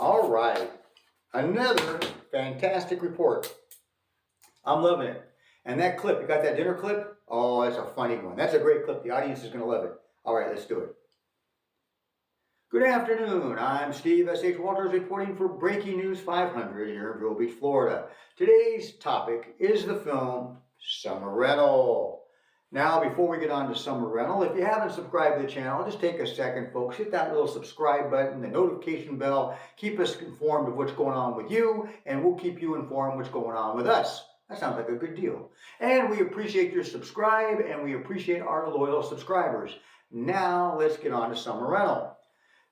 All right, another fantastic report. I'm loving it. And that clip, you got that dinner clip? Oh, that's a funny one. That's a great clip. The audience is going to love it. All right, let's do it. Good afternoon. I'm Steve S.H. Walters reporting for Breaking News 500 here in Vero Beach, Florida. Today's topic is the film Summer Rental. Now, before we get on to Summer Rental, if you haven't subscribed to the channel, just take a second, folks. Hit that little subscribe button, the notification bell. Keep us informed of what's going on with you, and we'll keep you informed what's going on with us. That sounds like a good deal. And we appreciate your subscribe, and we appreciate our loyal subscribers. Now, let's get on to Summer Rental.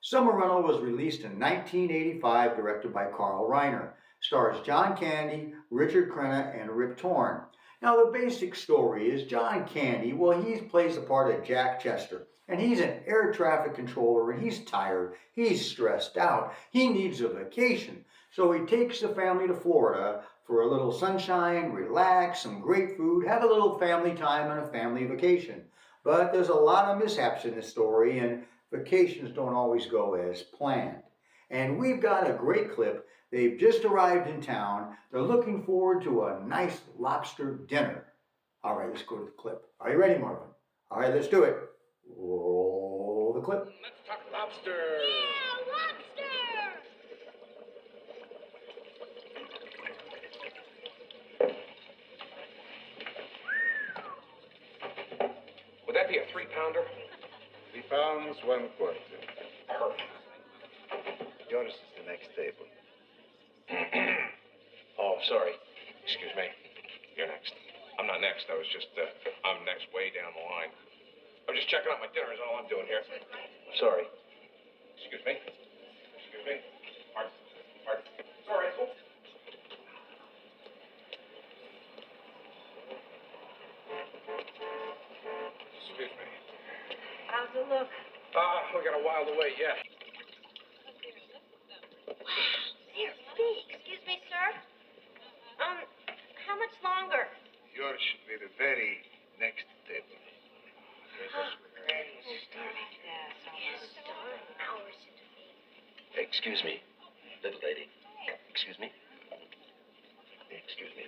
Summer Rental was released in 1985, directed by Carl Reiner. Stars John Candy, Richard Crenna, and Rip Torn. Now, the basic story is John Candy, well, he plays the part of Jack Chester. And he's an air traffic controller, and he's tired. He's stressed out. He needs a vacation. So he takes the family to Florida for a little sunshine, relax, some great food, have a little family time and a family vacation. But there's a lot of mishaps in this story, and vacations don't always go as planned. And we've got a great clip. They've just arrived in town. They're looking forward to a nice lobster dinner. All right, let's go to the clip. Are you ready, Marvin? All right, let's do it. Roll the clip. Let's talk lobster. Yeah, lobster! Would that be a 3-pounder? 3 pounds, 1 quarter. Perfect. Yours is the next table. Oh, sorry. Excuse me. You're next. I'm not next. I'm next way down the line. I'm just checking out my dinner is all I'm doing here. Sorry. Excuse me. Excuse me. Pardon. Pardon. It's all right. Excuse me. How's it look? We got a while to wait yet. Excuse me, sir. How much longer? Yours should be the very next table. Excuse me, little lady. Excuse me. Excuse me.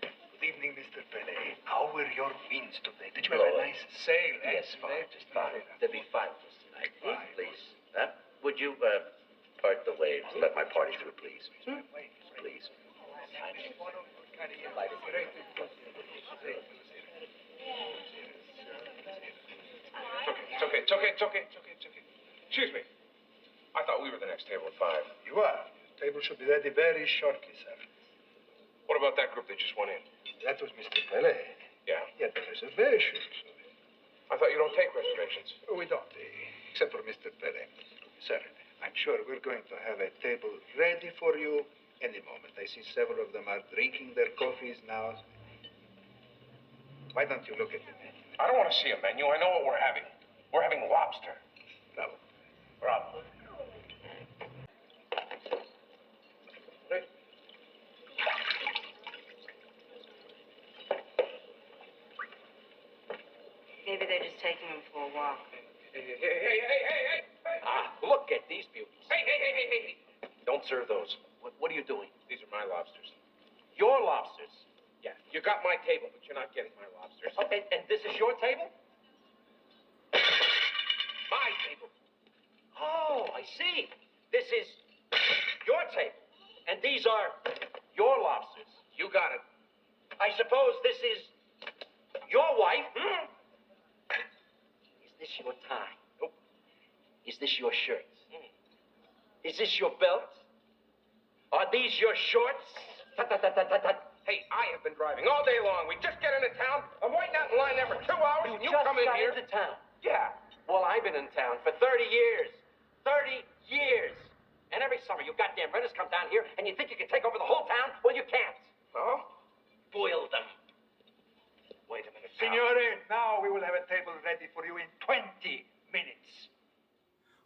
Good evening, Mr. Pele. How were your winds today? Did you Oh, have a nice sail? Yes, fine. Just fine. There'll be 5 of us tonight. Fine. Please. Would you part the waves and let my party through, please? Please. It's okay. Excuse me. I thought we were the next table at 5. You are. The table should be ready very shortly, sir. What about that group that just went in? That was Mr. Pele. Yeah. He had the reservations. I thought you don't take reservations. We don't, except for Mr. Pele. Sir, I'm sure we're going to have a table ready for you any moment. I see several of them are drinking their coffees now. Why don't you look at the menu? I don't want to see a menu. I know what we're having. We're having lobster. Bravo. Bravo. Hey. Maybe they're just taking him for a walk. Hey. Look at these beauties. Hey. Don't serve those. What are you doing? These are my lobsters. Your lobsters. Yeah, you got my table, but you're not getting my lobsters. Oh, and this is your table? My table. Oh, I see. This is your table. And these are your lobsters. You got it. I suppose this is your wife? Is this your tie? Nope. Is this your shirt? Is this your belt? Are these your shorts? Hey, I have been driving all day long. We just get into town. I'm waiting out in line there for 2 hours, and you just come in got here. into town. Yeah. Well, I've been in town for 30 years. 30 years. And every summer you goddamn renters come down here, and you think you can take over the whole town? Well, you can't. Oh? Boil them. Wait a minute. Signore, now we will have a table ready for you in 20 minutes.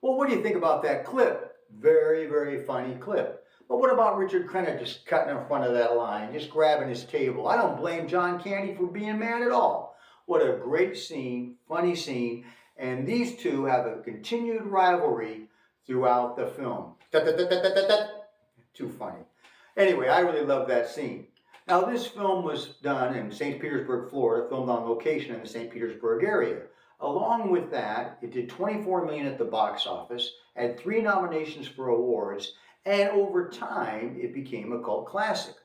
Well, what do you think about that clip? Very, very funny clip. But what about Richard Crenna just cutting in front of that line, just grabbing his table? I don't blame John Candy for being mad at all. What a great scene, funny scene, and these two have a continued rivalry throughout the film. Da-da-da-da-da-da. Too funny. Anyway, I really love that scene. Now, this film was done in St. Petersburg, Florida, filmed on location in the St. Petersburg area. Along with that, it did $24 million at the box office, had 3 nominations for awards, and over time, it became a cult classic.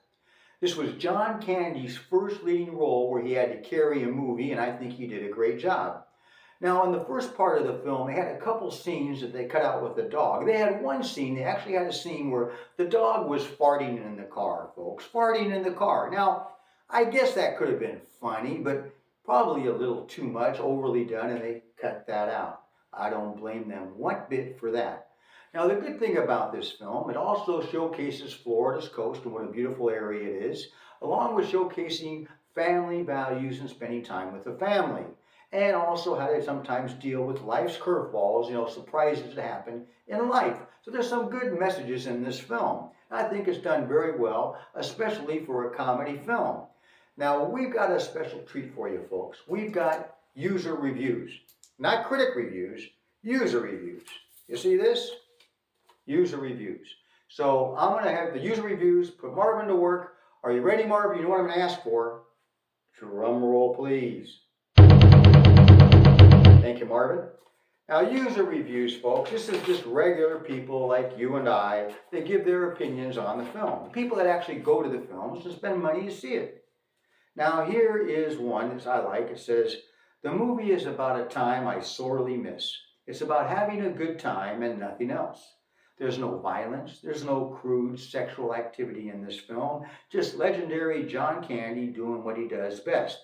This was John Candy's first leading role where he had to carry a movie, and I think he did a great job. Now, in the first part of the film, they had a couple scenes that they cut out with the dog. They had one scene, they actually had a scene where the dog was farting in the car, folks. Farting in the car. Now, I guess that could have been funny, but probably a little too much, overly done, and they cut that out. I don't blame them one bit for that. Now, the good thing about this film, it also showcases Florida's coast and what a beautiful area it is, along with showcasing family values and spending time with the family. And also how they sometimes deal with life's curveballs, surprises that happen in life. So there's some good messages in this film. I think it's done very well, especially for a comedy film. Now, we've got a special treat for you, folks. We've got user reviews. Not critic reviews, user reviews. You see this? User reviews. So I'm going to have the user reviews, put Marvin to work. Are you ready, Marvin? You know what I'm going to ask for? Drum roll, please. Thank you, Marvin. Now, user reviews, folks, this is just regular people like you and I that give their opinions on the film. People that actually go to the films and spend money to see it. Now, here is one that I like. It says, the movie is about a time I sorely miss. It's about having a good time and nothing else. There's no violence. There's no crude sexual activity in this film. Just legendary John Candy doing what he does best.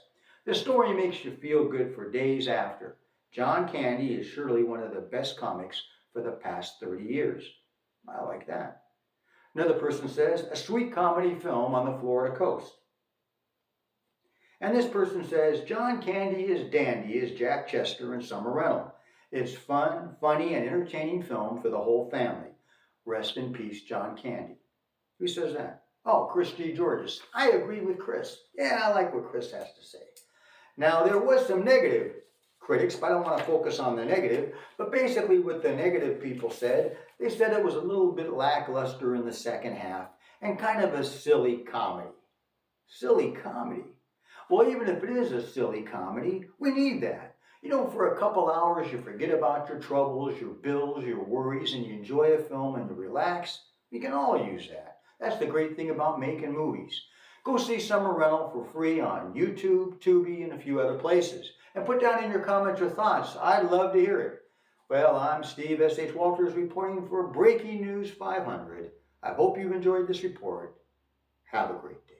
The story makes you feel good for days after. John Candy is surely one of the best comics for the past 30 years. I like that. Another person says, a sweet comedy film on the Florida coast. And this person says, John Candy is dandy as Jack Chester in Summer Rental. It's fun, funny, and entertaining film for the whole family. Rest in peace, John Candy. Who says that? Oh, ChrisG.Georgas. I agree with Chris. Yeah, I like what Chris has to say. Now, there was some negative critics, but I don't want to focus on the negative. But basically what the negative people said, they said it was a little bit lackluster in the second half and kind of a silly comedy. Silly comedy. Well, even if it is a silly comedy, we need that. For a couple hours, you forget about your troubles, your bills, your worries, and you enjoy a film and you relax. We can all use that. That's the great thing about making movies. Go see Summer Rental for free on YouTube, Tubi, and a few other places. And put down in your comments your thoughts. I'd love to hear it. Well, I'm Steve S.H. Walters reporting for Breaking News 500. I hope you've enjoyed this report. Have a great day.